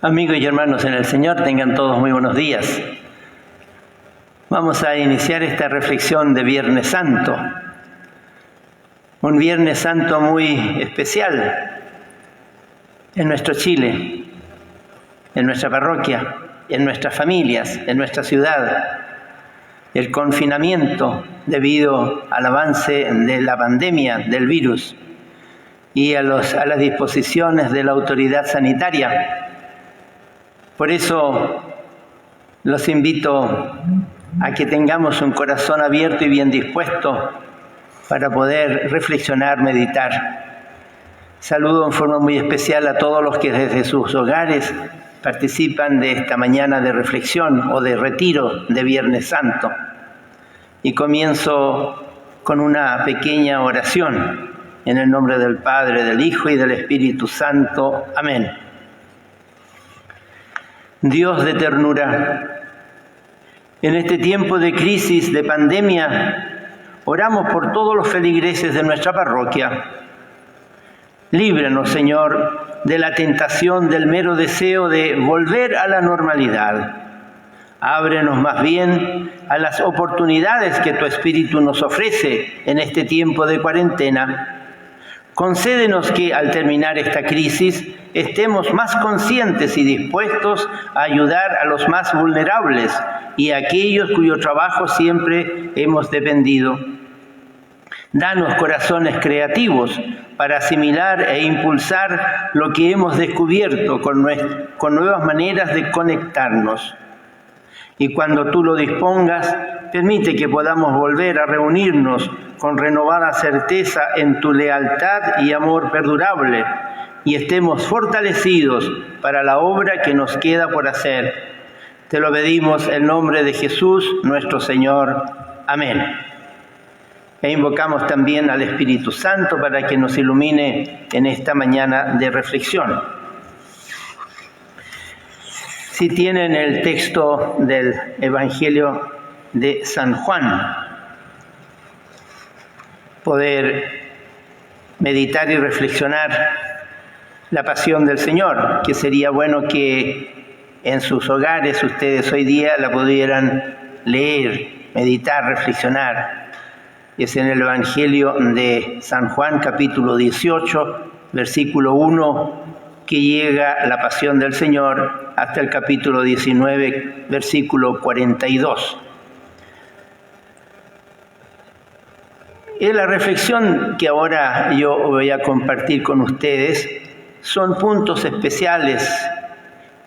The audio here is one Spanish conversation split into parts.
Amigos y hermanos en el Señor, tengan todos muy buenos días. Vamos a iniciar esta reflexión de Viernes Santo. Un Viernes Santo muy especial en nuestro Chile, en nuestra parroquia, en nuestras familias, en nuestra ciudad. El confinamiento debido al avance de la pandemia, del virus, y a las disposiciones de la autoridad sanitaria. Por eso los invito a que tengamos un corazón abierto y bien dispuesto para poder reflexionar, meditar. Saludo en forma muy especial a todos los que desde sus hogares participan de esta mañana de reflexión o de retiro de Viernes Santo. Y comienzo con una pequeña oración en el nombre del Padre, del Hijo y del Espíritu Santo. Amén. Dios de ternura, en este tiempo de crisis, de pandemia, oramos por todos los feligreses de nuestra parroquia. Líbranos, Señor, de la tentación del mero deseo de volver a la normalidad. Ábrenos más bien a las oportunidades que tu Espíritu nos ofrece en este tiempo de cuarentena. Concédenos que al terminar esta crisis estemos más conscientes y dispuestos a ayudar a los más vulnerables y a aquellos cuyo trabajo siempre hemos dependido. Danos corazones creativos para asimilar e impulsar lo que hemos descubierto con nuevas maneras de conectarnos. Y cuando tú lo dispongas, permite que podamos volver a reunirnos con renovada certeza en tu lealtad y amor perdurable, y estemos fortalecidos para la obra que nos queda por hacer. Te lo pedimos en nombre de Jesús, nuestro Señor. Amén. E invocamos también al Espíritu Santo para que nos ilumine en esta mañana de reflexión. Si tienen el texto del Evangelio de San Juan, poder meditar y reflexionar la pasión del Señor, que sería bueno que en sus hogares ustedes hoy día la pudieran leer, meditar, reflexionar. Es en el Evangelio de San Juan, capítulo 18, versículo 1, que llega la pasión del Señor hasta el capítulo 19, versículo 42. En la reflexión que ahora yo voy a compartir con ustedes son puntos especiales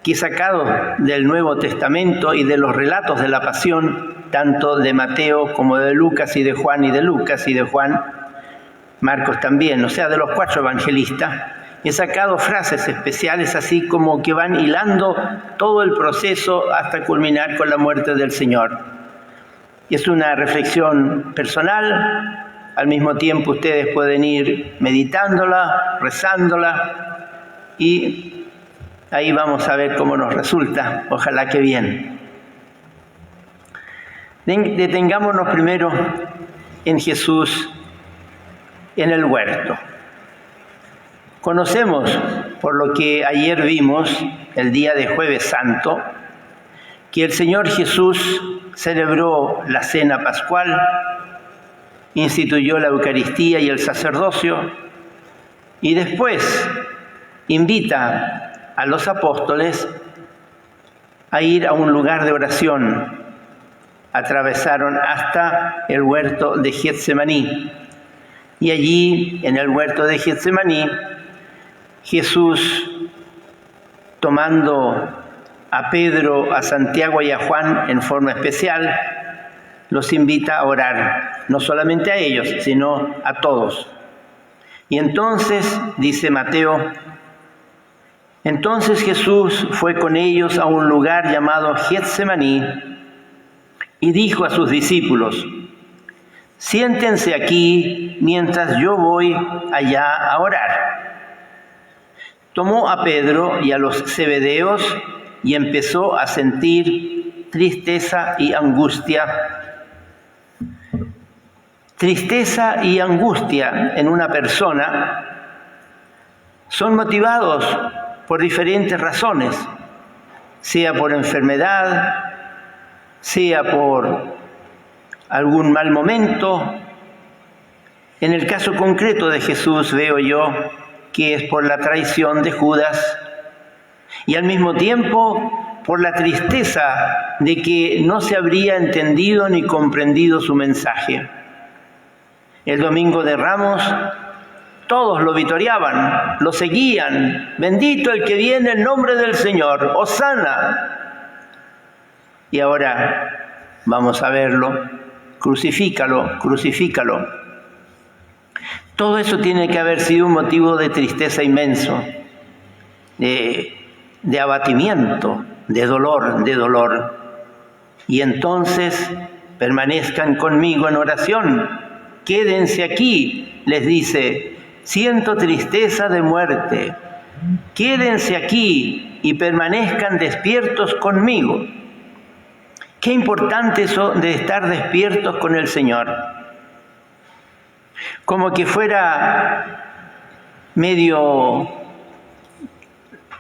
que he sacado del Nuevo Testamento y de los relatos de la pasión, tanto de Mateo como de Lucas y de Juan, y de Lucas y de Juan, Marcos también, o sea, de los 4 evangelistas. He sacado frases especiales así como que van hilando todo el proceso hasta culminar con la muerte del Señor. Es una reflexión personal, al mismo tiempo ustedes pueden ir meditándola, rezándola, y ahí vamos a ver cómo nos resulta, ojalá que bien. Detengámonos primero en Jesús en el huerto. Conocemos, por lo que ayer vimos, el día de Jueves Santo, que el Señor Jesús celebró la cena pascual, instituyó la Eucaristía y el sacerdocio, y después invita a los apóstoles a ir a un lugar de oración. Atravesaron hasta el huerto de Getsemaní, y allí, en el huerto de Getsemaní, Jesús, tomando a Pedro, a Santiago y a Juan en forma especial, los invita a orar, no solamente a ellos, sino a todos. Y entonces, dice Mateo, entonces Jesús fue con ellos a un lugar llamado Getsemaní y dijo a sus discípulos: siéntense aquí mientras yo voy allá a orar. Tomó a Pedro y a los zebedeos y empezó a sentir tristeza y angustia. Tristeza y angustia en una persona son motivados por diferentes razones. sea por enfermedad, sea por algún mal momento. En el caso concreto de Jesús veo yo que es por la traición de Judas y al mismo tiempo por la tristeza de que no se habría entendido ni comprendido su mensaje. El domingo de Ramos todos lo vitoreaban, lo seguían. Bendito el que viene en nombre del Señor, Hosana. Y ahora vamos a verlo, crucifícalo, crucifícalo. Todo eso tiene que haber sido un motivo de tristeza inmenso, de abatimiento, de dolor. Y entonces permanezcan conmigo en oración, quédense aquí, les dice, siento tristeza de muerte, quédense aquí y permanezcan despiertos conmigo. Qué importante eso de estar despiertos con el Señor. Como que fuera medio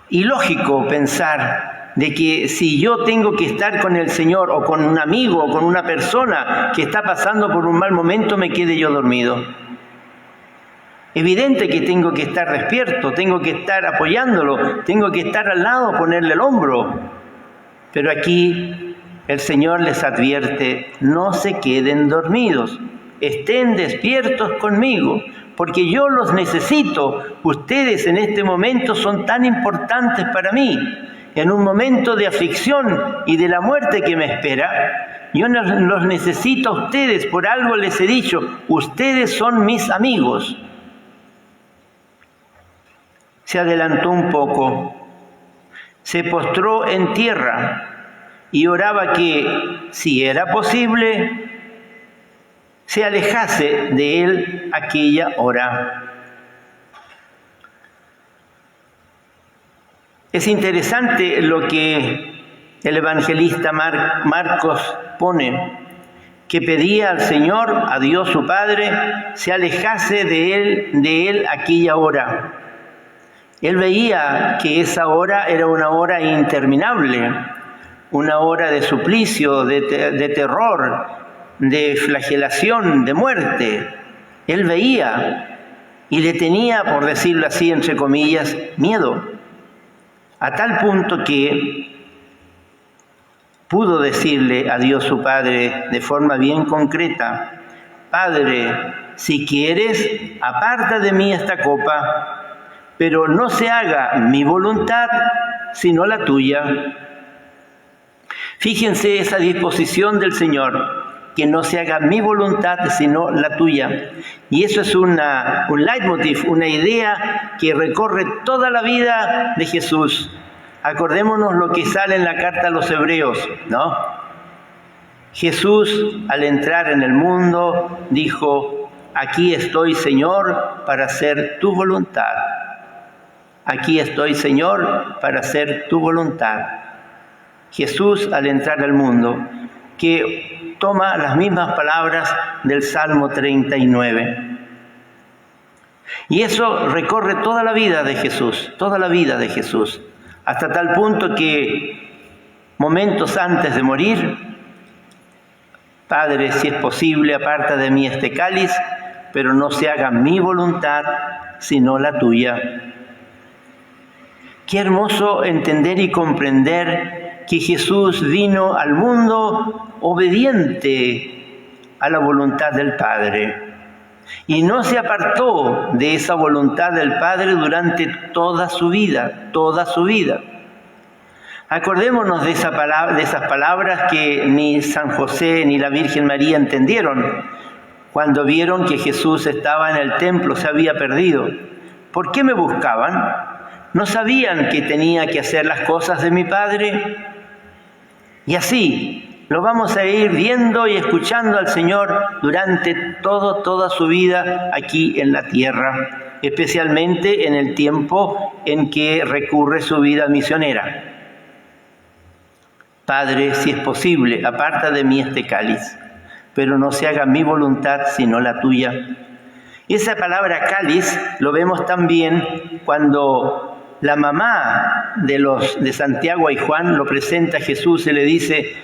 ilógico pensar de que si yo tengo que estar con el Señor o con un amigo o con una persona que está pasando por un mal momento, me quede yo dormido. Evidente que tengo que estar despierto, tengo que estar apoyándolo, tengo que estar al lado, ponerle el hombro. Pero aquí el Señor les advierte, no se queden dormidos, estén despiertos conmigo, porque yo los necesito. Ustedes en este momento son tan importantes para mí. En un momento de aflicción y de la muerte que me espera, yo los necesito a ustedes. Por algo les he dicho, ustedes son mis amigos. Se adelantó un poco, se postró en tierra y oraba que, si era posible, se alejase de él aquella hora. Es interesante lo que el evangelista Marcos pone, que pedía al Señor, a Dios su Padre, se alejase de él aquella hora. Él veía que esa hora era una hora interminable, una hora de suplicio, de terror, de flagelación, de muerte. Él veía y le tenía, por decirlo así, entre comillas, miedo. A tal punto que pudo decirle a Dios su Padre de forma bien concreta, Padre, si quieres, aparta de mí esta copa, pero no se haga mi voluntad, sino la tuya. Fíjense esa disposición del Señor, que no se haga mi voluntad, sino la tuya. Y eso es un leitmotiv, una idea que recorre toda la vida de Jesús. Acordémonos lo que sale en la carta a los Hebreos, ¿no? Jesús, al entrar en el mundo, dijo, aquí estoy, Señor, para hacer tu voluntad. Aquí estoy, Señor, para hacer tu voluntad. Jesús, al entrar al mundo, que toma las mismas palabras del Salmo 39. Y eso recorre toda la vida de Jesús, hasta tal punto que momentos antes de morir, Padre, si es posible, aparta de mí este cáliz, pero no se haga mi voluntad, sino la tuya. Qué hermoso entender y comprender que Jesús vino al mundo obediente a la voluntad del Padre y no se apartó de esa voluntad del Padre durante toda su vida. Acordémonos de esas palabras que ni San José ni la Virgen María entendieron cuando vieron que Jesús estaba en el templo, se había perdido. ¿Por qué me buscaban? ¿No sabían que tenía que hacer las cosas de mi Padre? Y así lo vamos a ir viendo y escuchando al Señor durante toda su vida aquí en la tierra, especialmente en el tiempo en que recurre su vida misionera. Padre, si es posible, aparta de mí este cáliz, pero no se haga mi voluntad sino la tuya. Y esa palabra cáliz lo vemos también cuando la mamá de Santiago y Juan lo presenta a Jesús y le dice: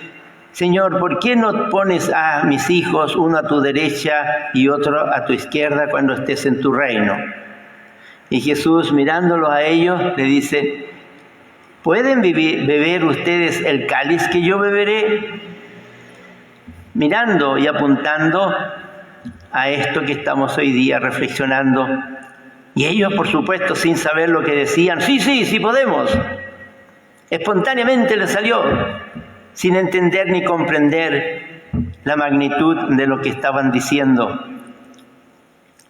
Señor, ¿por qué no pones a mis hijos, uno a tu derecha y otro a tu izquierda, cuando estés en tu reino? Y Jesús, mirándolos a ellos, le dice: ¿pueden beber ustedes el cáliz que yo beberé? Mirando y apuntando a esto que estamos hoy día reflexionando. Y ellos, por supuesto, sin saber lo que decían: sí podemos. Espontáneamente les salió, sin entender ni comprender la magnitud de lo que estaban diciendo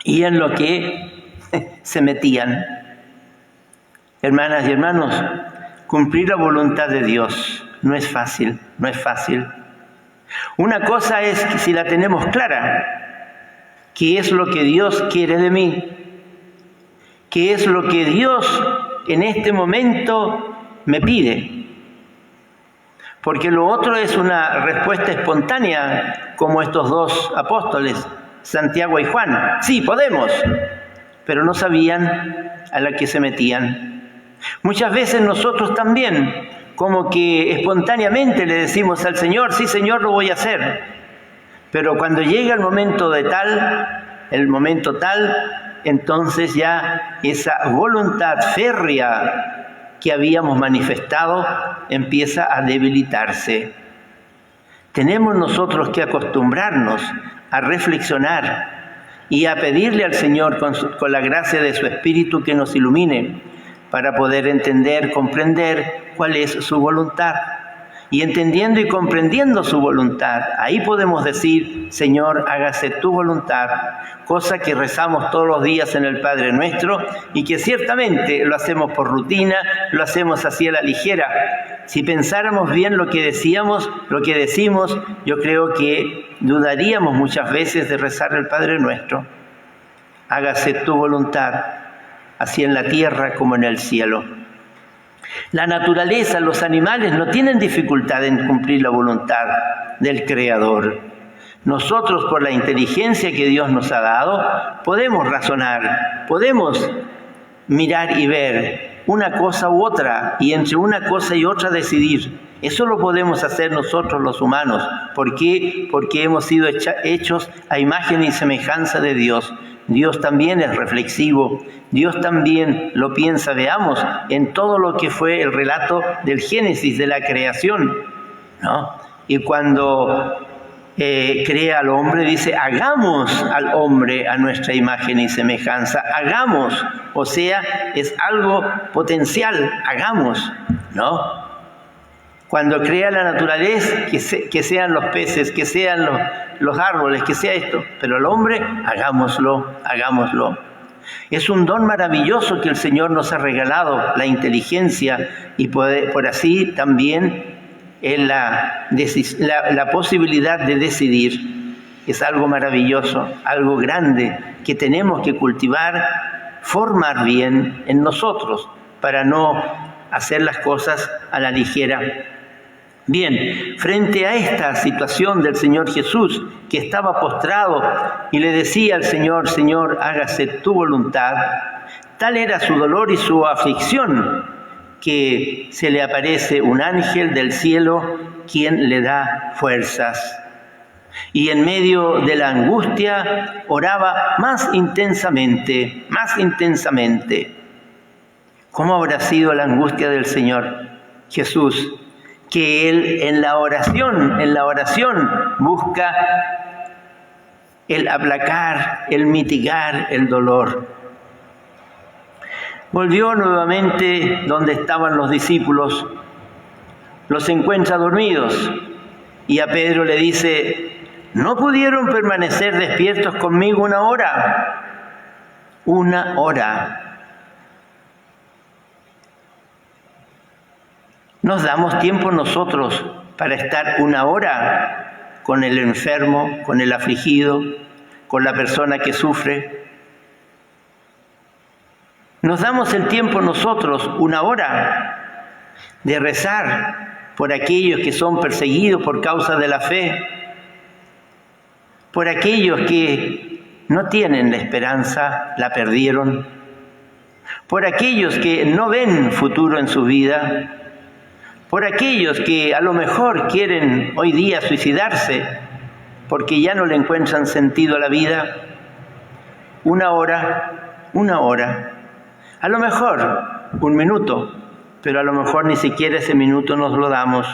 y en lo que se metían. Hermanas y hermanos, cumplir la voluntad de Dios no es fácil, no es fácil. Una cosa es que si la tenemos clara, qué es lo que Dios quiere de mí, qué es lo que Dios en este momento me pide. Porque lo otro es una respuesta espontánea, como estos dos apóstoles, Santiago y Juan. Sí, podemos, pero no sabían a la que se metían. Muchas veces nosotros también, como que espontáneamente le decimos al Señor: sí, Señor, lo voy a hacer. Pero cuando llega el momento tal, entonces ya esa voluntad férrea que habíamos manifestado empieza a debilitarse. Tenemos nosotros que acostumbrarnos a reflexionar y a pedirle al Señor con la gracia de su Espíritu que nos ilumine para poder entender, comprender cuál es su voluntad. Y entendiendo y comprendiendo su voluntad, ahí podemos decir: Señor, hágase tu voluntad, cosa que rezamos todos los días en el Padre Nuestro y que ciertamente lo hacemos por rutina, lo hacemos así a la ligera. Si pensáramos bien lo que decimos, yo creo que dudaríamos muchas veces de rezar el Padre Nuestro. Hágase tu voluntad, así en la tierra como en el cielo. La naturaleza, los animales no tienen dificultad en cumplir la voluntad del Creador. Nosotros, por la inteligencia que Dios nos ha dado, podemos razonar, podemos mirar y ver una cosa u otra, y entre una cosa y otra decidir. Eso lo podemos hacer nosotros los humanos. ¿Por qué? Porque hemos sido hechos a imagen y semejanza de Dios. Dios también es reflexivo, Dios también lo piensa. Veamos en todo lo que fue el relato del Génesis, de la creación, ¿no? Y cuando crea al hombre, dice: hagamos al hombre a nuestra imagen y semejanza. Hagamos, o sea, es algo potencial, hagamos, ¿no? Cuando crea la naturaleza, que sean los peces, que sean los árboles, que sea esto, pero el hombre, hagámoslo. Es un don maravilloso que el Señor nos ha regalado, la inteligencia, y por así también la posibilidad de decidir. Es algo maravilloso, algo grande, que tenemos que cultivar, formar bien en nosotros, para no hacer las cosas a la ligera. Bien, frente a esta situación del Señor Jesús, que estaba postrado y le decía al Señor: Señor, hágase tu voluntad, tal era su dolor y su aflicción, que se le aparece un ángel del cielo quien le da fuerzas. Y en medio de la angustia oraba más intensamente. ¿Cómo habrá sido la angustia del Señor Jesús? Que Él en la oración busca el aplacar, el mitigar el dolor. Volvió nuevamente donde estaban los discípulos, los encuentra dormidos y a Pedro le dice: ¿no pudieron permanecer despiertos conmigo una hora? Una hora. ¿Nos damos tiempo nosotros para estar una hora con el enfermo, con el afligido, con la persona que sufre? ¿Nos damos el tiempo nosotros, una hora, de rezar por aquellos que son perseguidos por causa de la fe? Por aquellos que no tienen la esperanza, la perdieron. por aquellos que no ven futuro en su vida, por aquellos que a lo mejor quieren hoy día suicidarse porque ya no le encuentran sentido a la vida. Una hora, a lo mejor 1 minuto, pero a lo mejor ni siquiera ese minuto nos lo damos.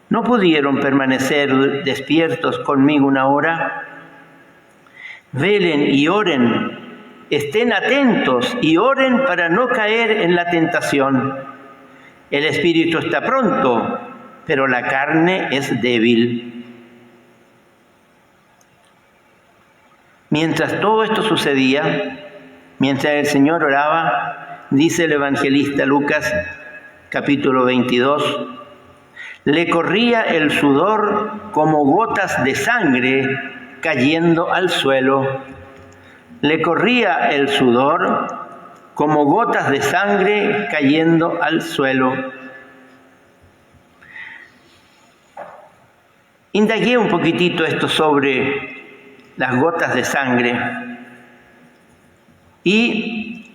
¿No pudieron permanecer despiertos conmigo 1 hora? Velen y oren, estén atentos y oren para no caer en la tentación. El espíritu está pronto, pero la carne es débil. Mientras todo esto sucedía, mientras el Señor oraba, dice el evangelista Lucas, capítulo 22, le corría el sudor como gotas de sangre cayendo al suelo. Le corría el sudor como gotas de sangre cayendo al suelo. Indagué un poquitito esto sobre las gotas de sangre y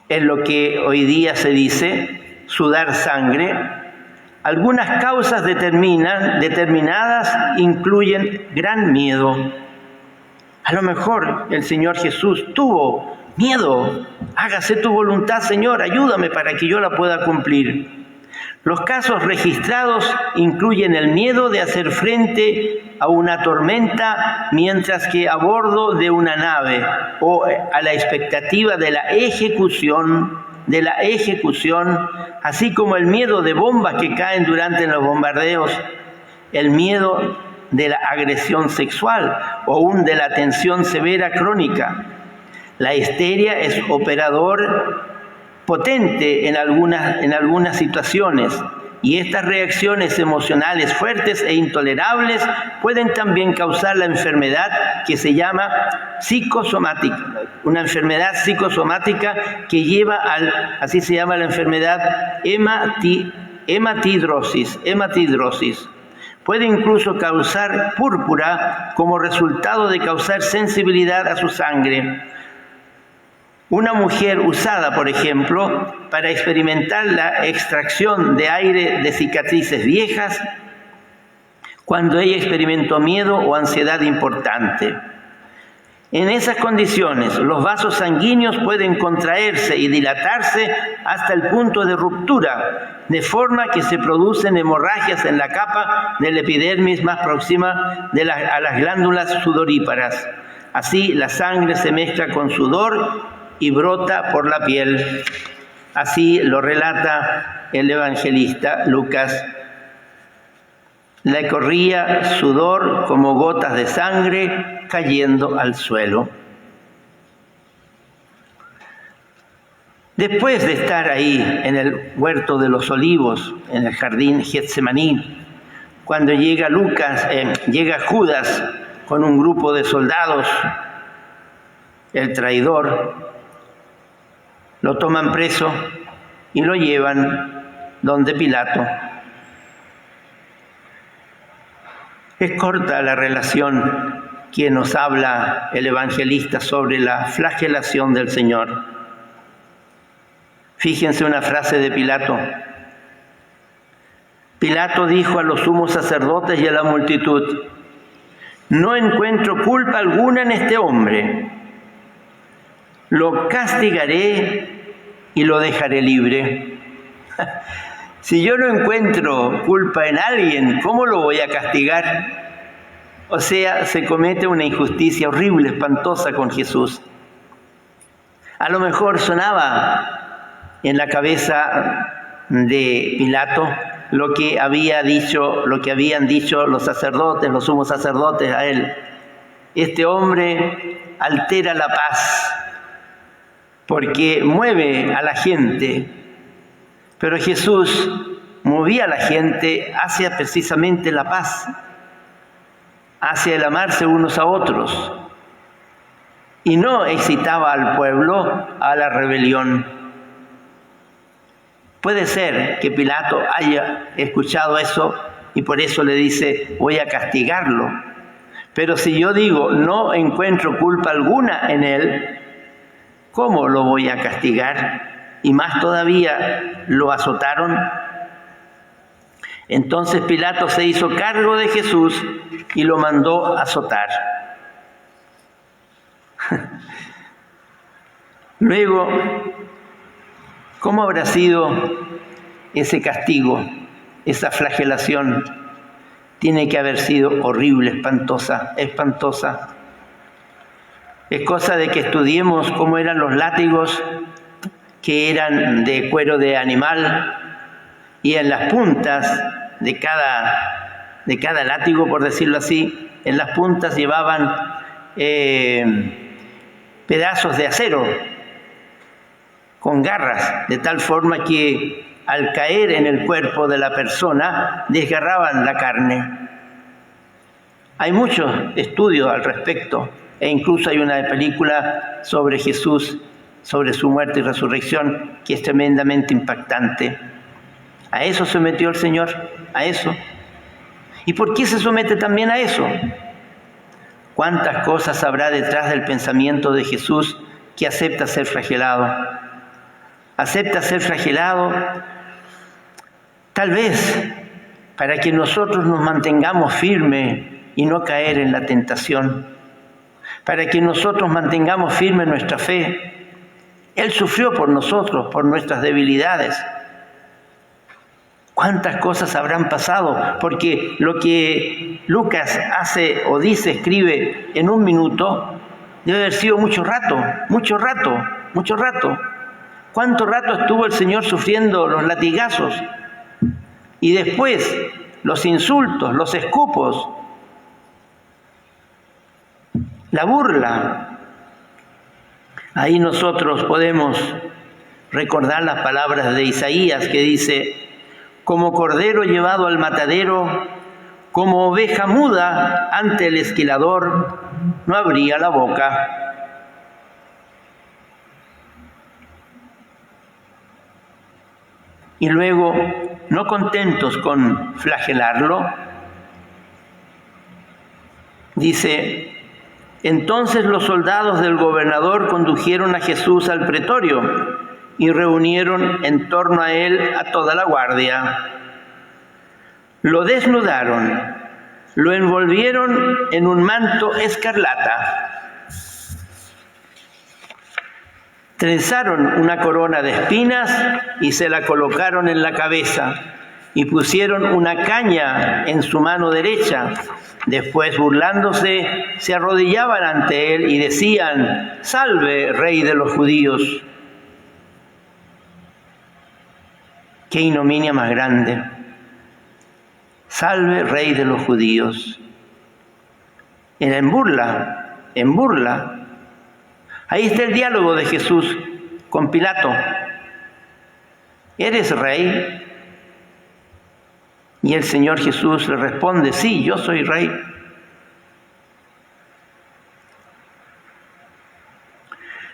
en lo que hoy día se dice sudar sangre. Algunas causas determinadas incluyen gran miedo. A lo mejor el Señor Jesús tuvo miedo. Hágase tu voluntad, Señor, ayúdame para que yo la pueda cumplir. Los casos registrados incluyen el miedo de hacer frente a una tormenta mientras que a bordo de una nave, o a la expectativa de la ejecución, así como el miedo de bombas que caen durante los bombardeos, el miedo de la agresión sexual o aún de la tensión severa crónica. La histeria es operador potente en algunas situaciones, y estas reacciones emocionales fuertes e intolerables pueden también causar la enfermedad que se llama psicosomática, una enfermedad psicosomática que lleva así se llama la enfermedad hematidrosis. Puede incluso causar púrpura como resultado de causar sensibilidad a su sangre. Una mujer usada, por ejemplo, para experimentar la extracción de aire de cicatrices viejas cuando ella experimentó miedo o ansiedad importante. En esas condiciones, los vasos sanguíneos pueden contraerse y dilatarse hasta el punto de ruptura, de forma que se producen hemorragias en la capa del epidermis más próxima a las glándulas sudoríparas. Así, la sangre se mezcla con sudor y brota por la piel. Así lo relata el evangelista Lucas. Le corría sudor como gotas de sangre cayendo al suelo. Después de estar ahí en el huerto de los olivos, en el jardín Getsemaní, cuando llega Judas con un grupo de soldados, el traidor, lo toman preso y lo llevan donde Pilato. Es corta la relación que nos habla el evangelista sobre la flagelación del Señor. Fíjense una frase de Pilato. Pilato dijo a los sumos sacerdotes y a la multitud: no encuentro culpa alguna en este hombre. Lo castigaré y lo dejaré libre. Si yo no encuentro culpa en alguien, ¿cómo lo voy a castigar? O sea, se comete una injusticia horrible, espantosa con Jesús. A lo mejor sonaba en la cabeza de Pilato lo que habían dicho los sacerdotes, los sumos sacerdotes a él. Este hombre altera la paz porque mueve a la gente. Pero Jesús movía a la gente hacia precisamente la paz, hacia el amarse unos a otros, y no excitaba al pueblo a la rebelión. Puede ser que Pilato haya escuchado eso y por eso le dice: voy a castigarlo. Pero si yo digo no encuentro culpa alguna en él, ¿cómo lo voy a castigar? Y más todavía, lo azotaron. Entonces Pilato se hizo cargo de Jesús y lo mandó azotar. Luego, ¿cómo habrá sido ese castigo, esa flagelación? Tiene que haber sido horrible, espantosa, espantosa. Es cosa de que estudiemos cómo eran los látigos, que eran de cuero de animal, y en las puntas de cada látigo, por decirlo así, en las puntas llevaban pedazos de acero con garras, de tal forma que al caer en el cuerpo de la persona desgarraban la carne. Hay muchos estudios al respecto, e incluso hay una película sobre Jesús, sobre su muerte y resurrección, que es tremendamente impactante. A eso se sometió el Señor, a eso. ¿Y por qué se somete también a eso? ¿Cuántas cosas habrá detrás del pensamiento de Jesús que acepta ser flagelado? Acepta ser flagelado, tal vez para que nosotros nos mantengamos firmes y no caer en la tentación, para que nosotros mantengamos firme nuestra fe. Él sufrió por nosotros, por nuestras debilidades. ¿Cuántas cosas habrán pasado? Porque lo que Lucas hace o dice, escribe en un minuto, debe haber sido mucho rato, mucho rato, mucho rato. ¿Cuánto rato estuvo el Señor sufriendo los latigazos? Y después los insultos, los escupos, la burla. Ahí nosotros podemos recordar las palabras de Isaías que dice: como cordero llevado al matadero, como oveja muda ante el esquilador, no abría la boca. Y luego, no contentos con flagelarlo, dice: entonces los soldados del gobernador condujeron a Jesús al pretorio y reunieron en torno a él a toda la guardia. Lo desnudaron, lo envolvieron en un manto escarlata, trenzaron una corona de espinas y se la colocaron en la cabeza y pusieron una caña en su mano derecha. Después, burlándose, se arrodillaban ante él y decían: «Salve, Rey de los judíos». ¡Qué ignominia más grande! Salve, Rey de los judíos. Era en burla, en burla. Ahí está el diálogo de Jesús con Pilato. ¿Eres rey? Y el Señor Jesús le responde: sí, yo soy rey.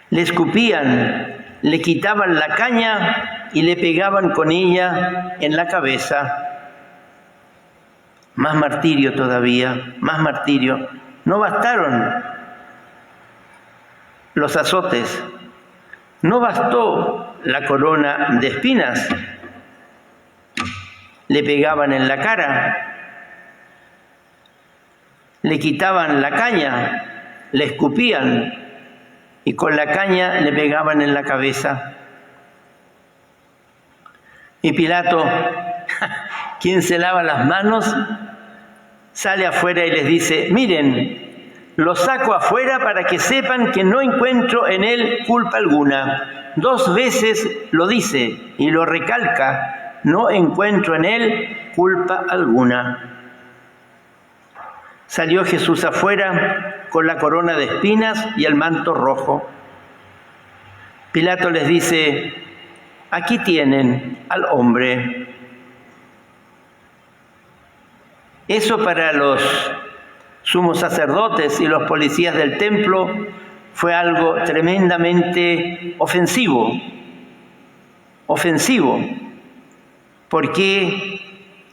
Le escupían, le quitaban la caña y le pegaban con ella en la cabeza. Más martirio todavía, más martirio. No bastaron los azotes, no bastó la corona de espinas. Le pegaban en la cara, le quitaban la caña, le escupían y con la caña le pegaban en la cabeza. Y Pilato, quien se lava las manos, sale afuera y les dice: miren, lo saco afuera para que sepan que no encuentro en él culpa alguna. 2 veces lo dice y lo recalca: no encuentro en él culpa alguna. Salió Jesús afuera con la corona de espinas y el manto rojo. Pilato les dice: aquí tienen al hombre. Eso para los sumos sacerdotes y los policías del templo fue algo tremendamente ofensivo. Ofensivo. Porque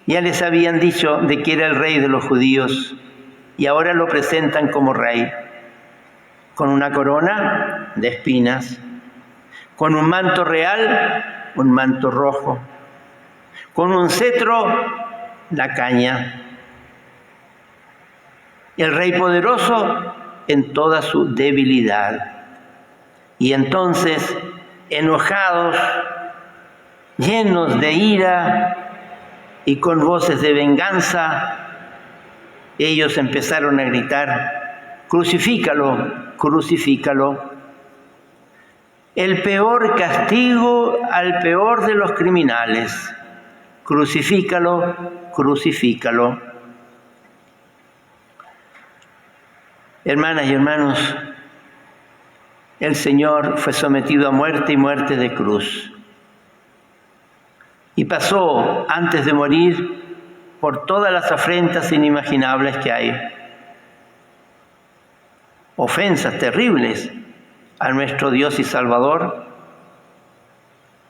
ya les habían dicho de que era el rey de los judíos y ahora lo presentan como rey, con una corona de espinas. con un manto real, un manto rojo, con un cetro, la caña. El Rey poderoso en toda su debilidad. Y entonces, enojados, llenos de ira y con voces de venganza, ellos empezaron a gritar: crucifícalo, crucifícalo. El peor castigo al peor de los criminales. Crucifícalo, crucifícalo. Hermanas y hermanos, el Señor fue sometido a muerte y muerte de cruz. Y pasó, antes de morir, por todas las afrentas inimaginables que hay. Ofensas terribles a nuestro Dios y Salvador,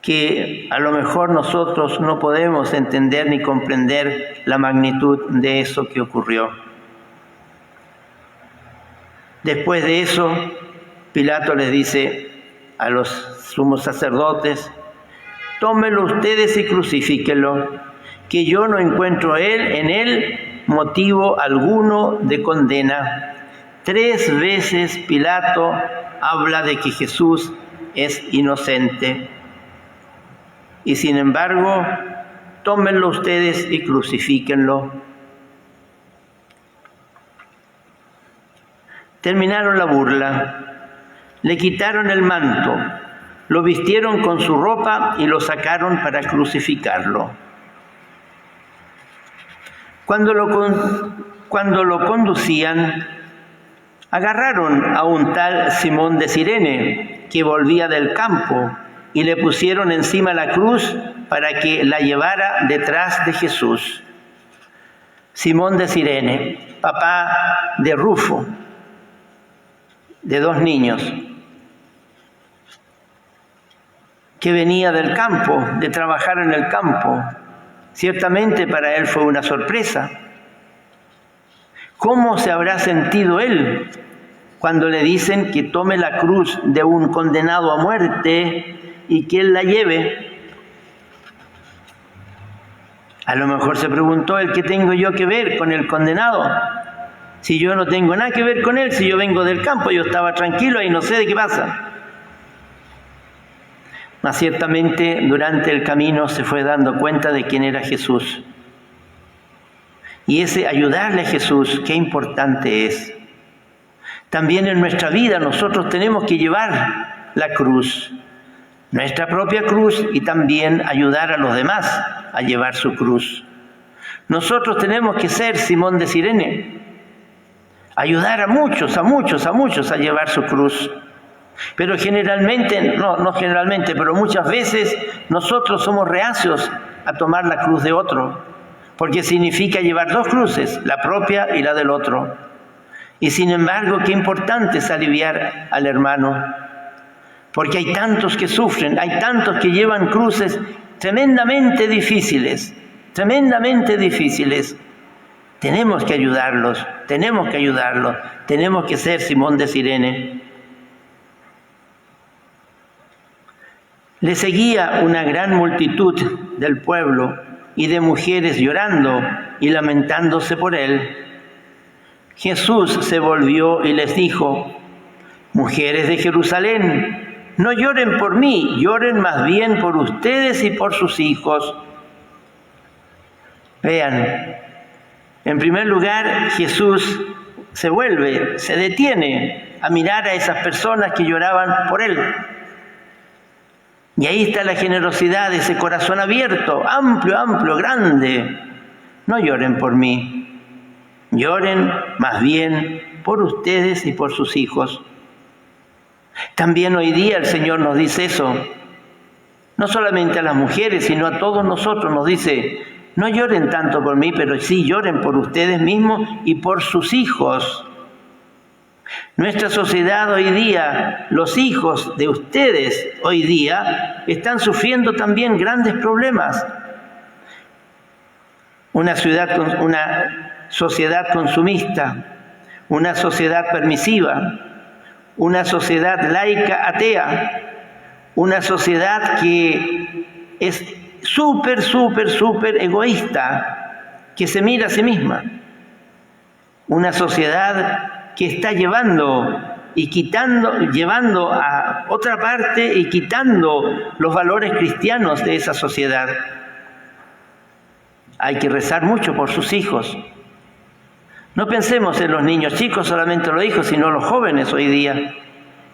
que a lo mejor nosotros no podemos entender ni comprender la magnitud de eso que ocurrió. Después de eso, Pilato les dice a los sumos sacerdotes: tómenlo ustedes y crucifíquenlo, que yo no encuentro en él motivo alguno de condena. 3 veces Pilato habla de que Jesús es inocente. Y sin embargo, tómenlo ustedes y crucifíquenlo. Terminaron la burla, le quitaron el manto, lo vistieron con su ropa y lo sacaron para crucificarlo. Cuando lo conducían, agarraron a un tal Simón de Cirene, que volvía del campo, y le pusieron encima la cruz para que la llevara detrás de Jesús. Simón de Cirene, papá de Rufo, de 2 niños, que venía del campo, de trabajar en el campo. Ciertamente para él fue una sorpresa. ¿Cómo se habrá sentido él cuando le dicen que tome la cruz de un condenado a muerte y que él la lleve? A lo mejor se preguntó él: ¿qué tengo yo que ver con el condenado? Si yo no tengo nada que ver con él, si yo vengo del campo, yo estaba tranquilo y no sé de qué pasa. Mas ciertamente durante el camino se fue dando cuenta de quién era Jesús. Y ese ayudarle a Jesús, qué importante es. También en nuestra vida nosotros tenemos que llevar la cruz, nuestra propia cruz, y también ayudar a los demás a llevar su cruz. Nosotros tenemos que ser Simón de Cirene, ayudar a muchos a llevar su cruz. Pero generalmente, no generalmente, pero muchas veces nosotros somos reacios a tomar la cruz de otro, porque significa llevar 2 cruces, la propia y la del otro. Y sin embargo, qué importante es aliviar al hermano, porque hay tantos que sufren, hay tantos que llevan cruces tremendamente difíciles. Tenemos que ayudarlos, tenemos que ser Simón de Cirene. Le seguía una gran multitud del pueblo y de mujeres llorando y lamentándose por él. Jesús se volvió y les dijo: mujeres de Jerusalén, no lloren por mí, lloren más bien por ustedes y por sus hijos. Vean, en primer lugar, Jesús se detiene a mirar a esas personas que lloraban por él. Y ahí está la generosidad de ese corazón abierto, amplio, grande. No lloren por mí, lloren más bien por ustedes y por sus hijos. También hoy día el Señor nos dice eso, no solamente a las mujeres, sino a todos nosotros. Nos dice: no lloren tanto por mí, pero sí lloren por ustedes mismos y por sus hijos. Nuestra sociedad hoy día, los hijos de ustedes hoy día, están sufriendo también grandes problemas. Una sociedad consumista, una sociedad permisiva, una sociedad laica atea, una sociedad que es súper egoísta, que se mira a sí misma, una sociedad que está llevando a otra parte y quitando los valores cristianos de esa sociedad. Hay que rezar mucho por sus hijos. No pensemos en los niños chicos, solamente los hijos, sino los jóvenes hoy día,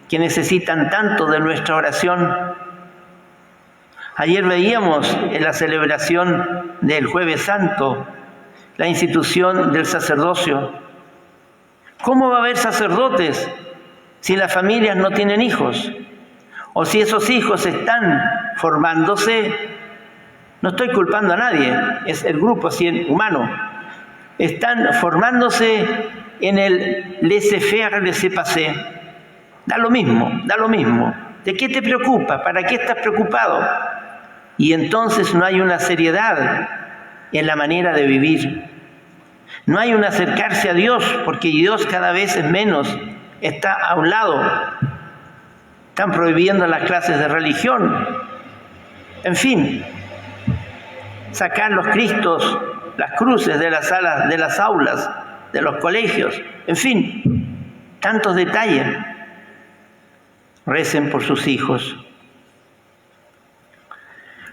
que necesitan tanto de nuestra oración. Ayer veíamos en la celebración del Jueves Santo la institución del sacerdocio. ¿Cómo va a haber sacerdotes si las familias no tienen hijos? O si esos hijos están formándose, no estoy culpando a nadie, es el grupo humano, están formándose en el laissez-faire, laissez-passer. Da lo mismo. ¿De qué te preocupa? ¿Para qué estás preocupado? Y entonces no hay una seriedad en la manera de vivir. No hay un acercarse a Dios, porque Dios cada vez es menos, está a un lado. Están prohibiendo las clases de religión. En fin, sacar los cristos, las cruces de las salas, de las aulas, de los colegios. En fin, tantos detalles. Recen por sus hijos.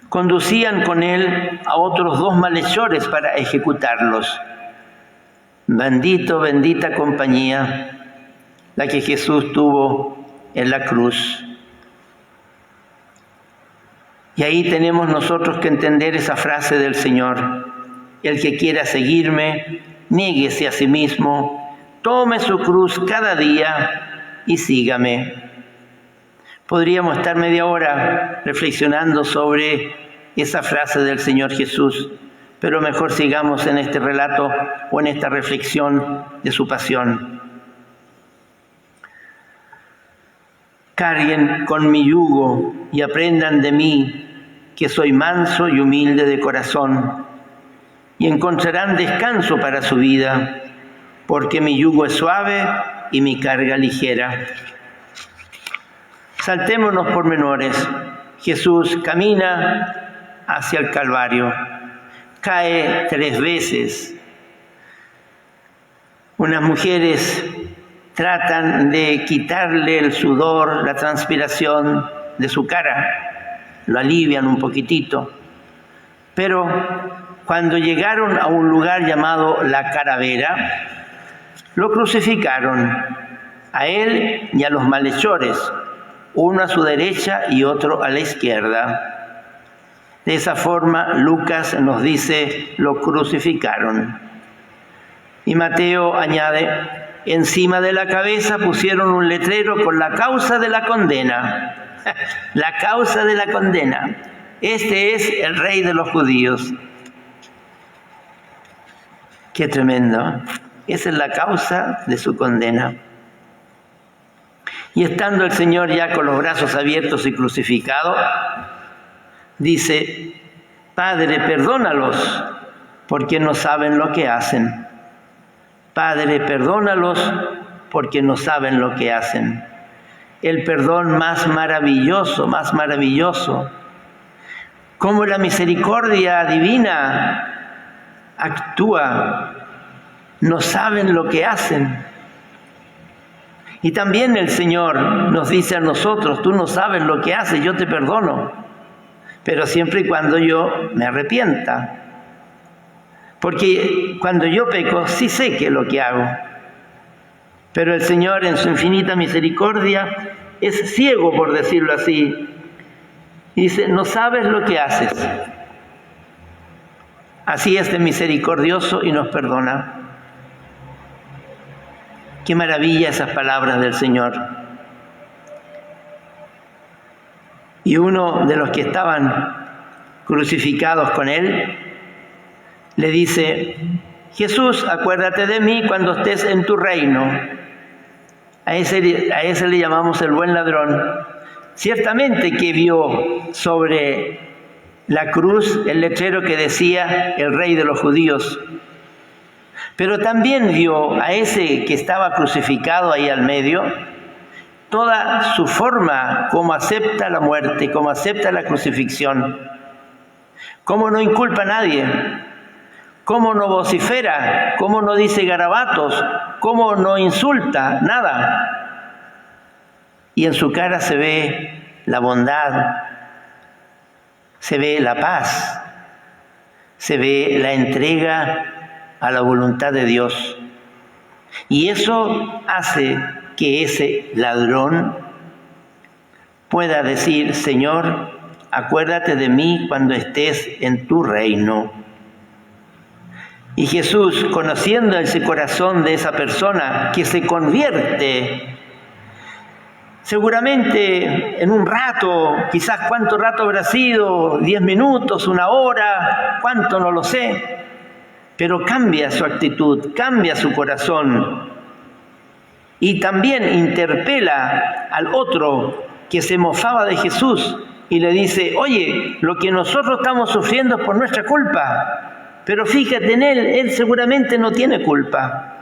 Conducían con él a otros 2 malhechores para ejecutarlos. Bendita compañía la que Jesús tuvo en la cruz. Y ahí tenemos nosotros que entender esa frase del Señor: el que quiera seguirme, niéguese a sí mismo, tome su cruz cada día y sígame. Podríamos estar media hora reflexionando sobre esa frase del Señor Jesús, pero mejor sigamos en este relato o en esta reflexión de su pasión. Carguen con mi yugo y aprendan de mí, que soy manso y humilde de corazón, y encontrarán descanso para su vida, porque mi yugo es suave y mi carga ligera. Saltémonos pormenores. Jesús camina hacia el Calvario, cae 3 veces. Unas mujeres tratan de quitarle el sudor, la transpiración de su cara, lo alivian un poquitito, pero cuando llegaron a un lugar llamado La Calavera, lo crucificaron, a él y a los malhechores, uno a su derecha y otro a la izquierda. De esa forma, Lucas nos dice, lo crucificaron. Y Mateo añade, encima de la cabeza pusieron un letrero con la causa de la condena. La causa de la condena. Este es el rey de los judíos. Qué tremendo. Esa es la causa de su condena. Y estando el Señor ya con los brazos abiertos y crucificado, dice, Padre, perdónalos, porque no saben lo que hacen. Padre, perdónalos, porque no saben lo que hacen. El perdón más maravilloso, cómo la misericordia divina actúa. No saben lo que hacen. Y también el Señor nos dice a nosotros, tú no sabes lo que haces, yo te perdono, pero siempre y cuando yo me arrepienta. Porque cuando yo peco, sí sé qué es lo que hago. Pero el Señor, en su infinita misericordia, es ciego, por decirlo así. Y dice, no sabes lo que haces. Así es de misericordioso y nos perdona. Qué maravilla esas palabras del Señor. Y uno de los que estaban crucificados con él le dice, Jesús, acuérdate de mí cuando estés en tu reino. A ese le llamamos el buen ladrón. Ciertamente que vio sobre la cruz el letrero que decía el rey de los judíos. Pero también vio a ese que estaba crucificado ahí al medio, toda su forma, cómo acepta la muerte, cómo acepta la crucifixión, cómo no inculpa a nadie, cómo no vocifera, cómo no dice garabatos, cómo no insulta, nada. Y en su cara se ve la bondad, se ve la paz, se ve la entrega a la voluntad de Dios. Y eso hace que ese ladrón pueda decir: Señor, acuérdate de mí cuando estés en tu reino. Y Jesús, conociendo ese corazón de esa persona que se convierte, seguramente en un rato, quizás cuánto rato habrá sido, 10 minutos, 1 hora, cuánto no lo sé, pero cambia su actitud, cambia su corazón. Y también interpela al otro que se mofaba de Jesús y le dice: oye, lo que nosotros estamos sufriendo es por nuestra culpa, pero fíjate en él seguramente no tiene culpa.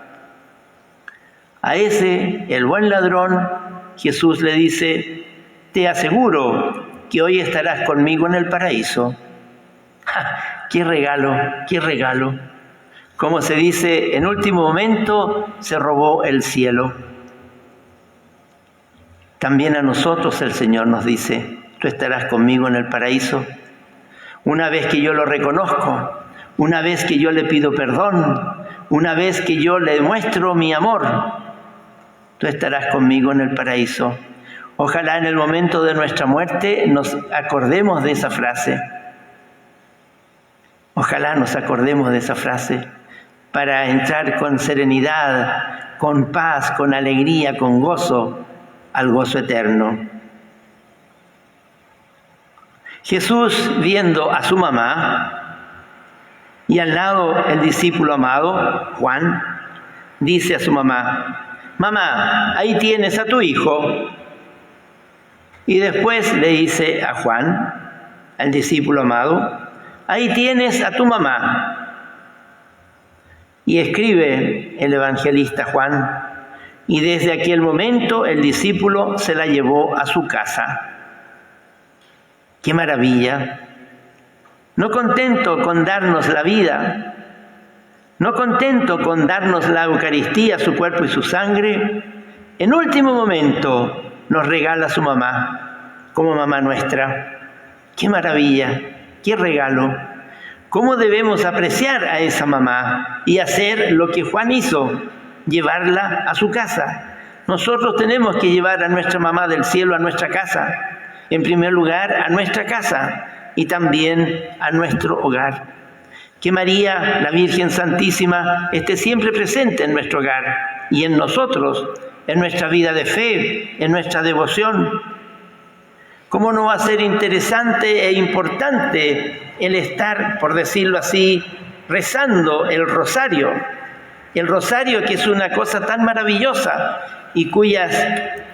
A ese, el buen ladrón, Jesús le dice: te aseguro que hoy estarás conmigo en el paraíso. ¡Ja! ¡Qué regalo! ¡Qué regalo! Como se dice, en último momento se robó el cielo. También a nosotros el Señor nos dice: tú estarás conmigo en el paraíso. Una vez que yo lo reconozco, una vez que yo le pido perdón, una vez que yo le muestro mi amor, tú estarás conmigo en el paraíso. Ojalá en el momento de nuestra muerte nos acordemos de esa frase. Ojalá nos acordemos de esa frase para entrar con serenidad, con paz, con alegría, con gozo, al gozo eterno. Jesús, viendo a su mamá y al lado el discípulo amado, Juan, dice a su mamá: mamá, ahí tienes a tu hijo. Y después le dice a Juan, al discípulo amado: ahí tienes a tu mamá. Y escribe el evangelista Juan: y desde aquel momento el discípulo se la llevó a su casa. ¡Qué maravilla! No contento con darnos la vida, no contento con darnos la Eucaristía, su cuerpo y su sangre, en último momento nos regala a su mamá, como mamá nuestra. ¡Qué maravilla! ¡Qué regalo! ¿Cómo debemos apreciar a esa mamá y hacer lo que Juan hizo? Llevarla a su casa. Nosotros tenemos que llevar a nuestra mamá del cielo a nuestra casa. En primer lugar, a nuestra casa y también a nuestro hogar. Que María, la Virgen Santísima, esté siempre presente en nuestro hogar y en nosotros, en nuestra vida de fe, en nuestra devoción. ¿Cómo no va a ser interesante e importante el estar, por decirlo así, rezando el rosario? El rosario, que es una cosa tan maravillosa y cuyas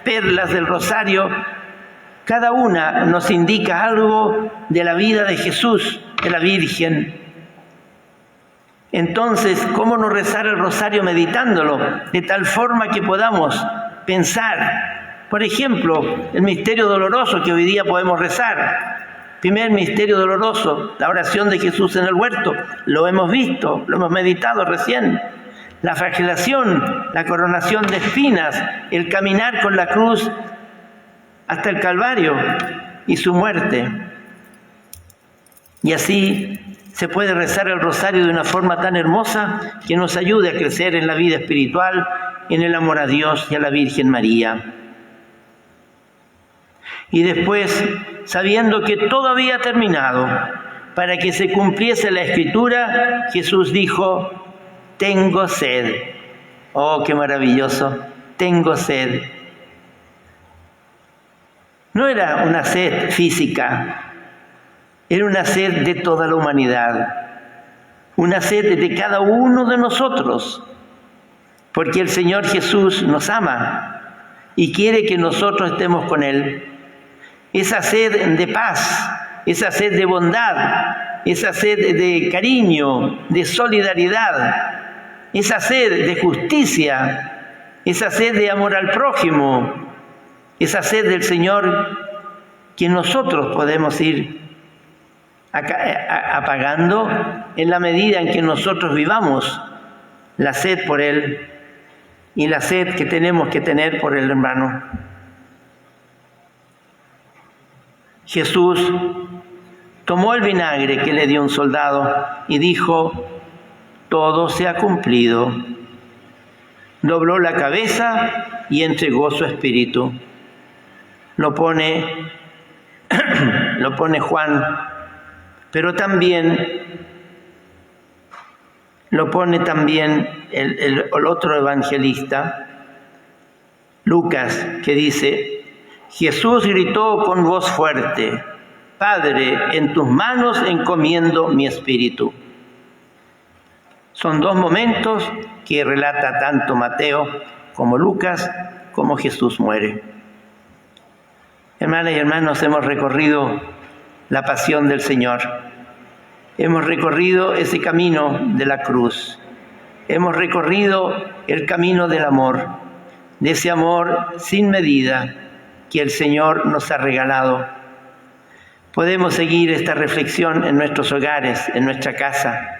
perlas del rosario, cada una nos indica algo de la vida de Jesús, de la Virgen. Entonces, ¿cómo no rezar el rosario meditándolo? De tal forma que podamos pensar, por ejemplo, el misterio doloroso que hoy día podemos rezar. Primer misterio doloroso, la oración de Jesús en el huerto. Lo hemos visto, lo hemos meditado recién. La flagelación, la coronación de espinas, el caminar con la cruz hasta el Calvario y su muerte. Y así se puede rezar el rosario de una forma tan hermosa que nos ayude a crecer en la vida espiritual, en el amor a Dios y a la Virgen María. Y después, sabiendo que todo había terminado, para que se cumpliese la Escritura, Jesús dijo: tengo sed. ¡Oh, qué maravilloso! Tengo sed. No era una sed física, era una sed de toda la humanidad, una sed de cada uno de nosotros, porque el Señor Jesús nos ama y quiere que nosotros estemos con Él. Esa sed de paz, esa sed de bondad, esa sed de cariño, de solidaridad, esa sed de justicia, esa sed de amor al prójimo, esa sed del Señor que nosotros podemos ir apagando en la medida en que nosotros vivamos la sed por Él y la sed que tenemos que tener por el hermano. Jesús tomó el vinagre que le dio un soldado y dijo: todo se ha cumplido. Dobló la cabeza y entregó su espíritu. Lo pone Juan, pero también lo pone también el otro evangelista, Lucas, que dice: Jesús gritó con voz fuerte: Padre, en tus manos encomiendo mi espíritu. Son dos momentos que relata tanto Mateo como Lucas, como Jesús muere. Hermanas y hermanos, hemos recorrido la pasión del Señor. Hemos recorrido ese camino de la cruz. Hemos recorrido el camino del amor, de ese amor sin medida que el Señor nos ha regalado. Podemos seguir esta reflexión en nuestros hogares, en nuestra casa.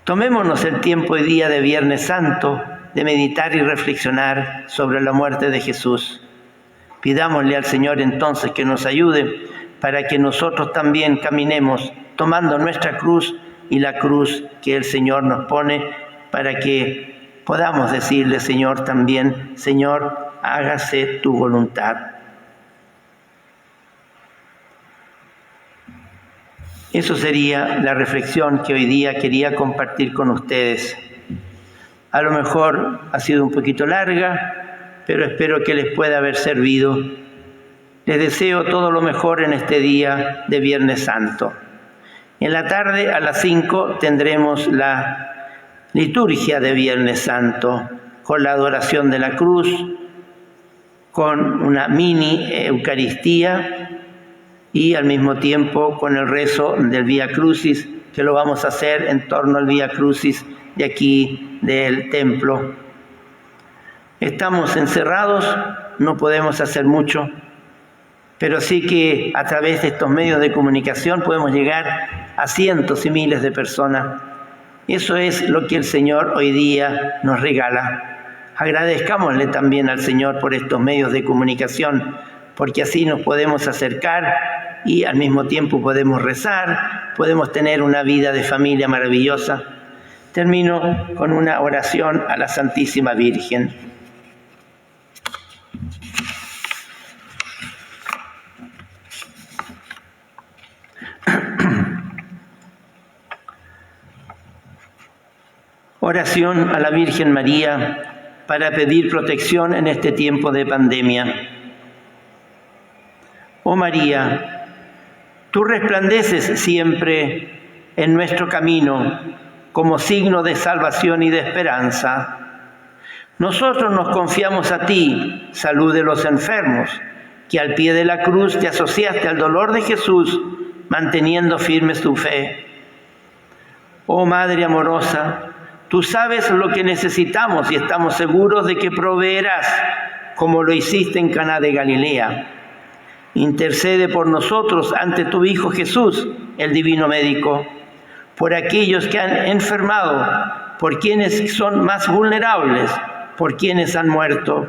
Tomémonos el tiempo hoy día de Viernes Santo de meditar y reflexionar sobre la muerte de Jesús. Pidámosle al Señor entonces que nos ayude para que nosotros también caminemos tomando nuestra cruz y la cruz que el Señor nos pone, para que podamos decirle, Señor, también: Señor, hágase tu voluntad. Eso sería la reflexión que hoy día quería compartir con ustedes. A lo mejor ha sido un poquito larga, pero espero que les pueda haber servido. Les deseo todo lo mejor en este día de Viernes Santo. En la tarde, a las 5, tendremos la liturgia de Viernes Santo, con la adoración de la cruz, con una mini Eucaristía y al mismo tiempo con el rezo del Vía Crucis, que lo vamos a hacer en torno al Vía Crucis de aquí del templo. Estamos encerrados, no podemos hacer mucho, pero sí que a través de estos medios de comunicación podemos llegar a cientos y miles de personas. Eso es lo que el Señor hoy día nos regala. Agradezcámosle también al Señor por estos medios de comunicación, porque así nos podemos acercar y al mismo tiempo podemos rezar, podemos tener una vida de familia maravillosa. Termino con una oración a la Santísima Virgen. Oración a la Virgen María para pedir protección en este tiempo de pandemia. Oh María, tú resplandeces siempre en nuestro camino como signo de salvación y de esperanza. Nosotros nos confiamos a ti, salud de los enfermos, que al pie de la cruz te asociaste al dolor de Jesús, manteniendo firme su fe. Oh Madre amorosa, tú sabes lo que necesitamos y estamos seguros de que proveerás, como lo hiciste en Caná de Galilea. Intercede por nosotros ante tu Hijo Jesús, el Divino Médico, por aquellos que han enfermado, por quienes son más vulnerables, por quienes han muerto.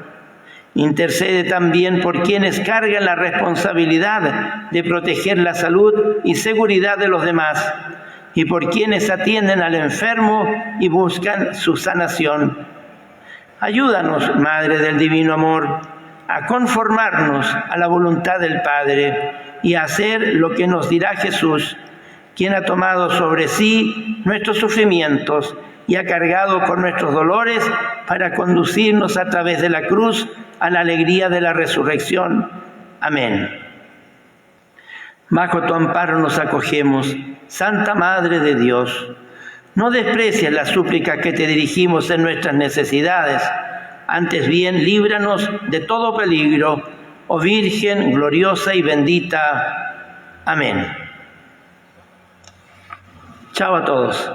Intercede también por quienes cargan la responsabilidad de proteger la salud y seguridad de los demás, y por quienes atienden al enfermo y buscan su sanación. Ayúdanos, Madre del Divino Amor, a conformarnos a la voluntad del Padre y a hacer lo que nos dirá Jesús, quien ha tomado sobre sí nuestros sufrimientos y ha cargado con nuestros dolores para conducirnos a través de la cruz a la alegría de la resurrección. Amén. Bajo tu amparo nos acogemos, Santa Madre de Dios. No desprecies la súplica que te dirigimos en nuestras necesidades. Antes bien, líbranos de todo peligro, oh Virgen gloriosa y bendita. Amén. Chao a todos.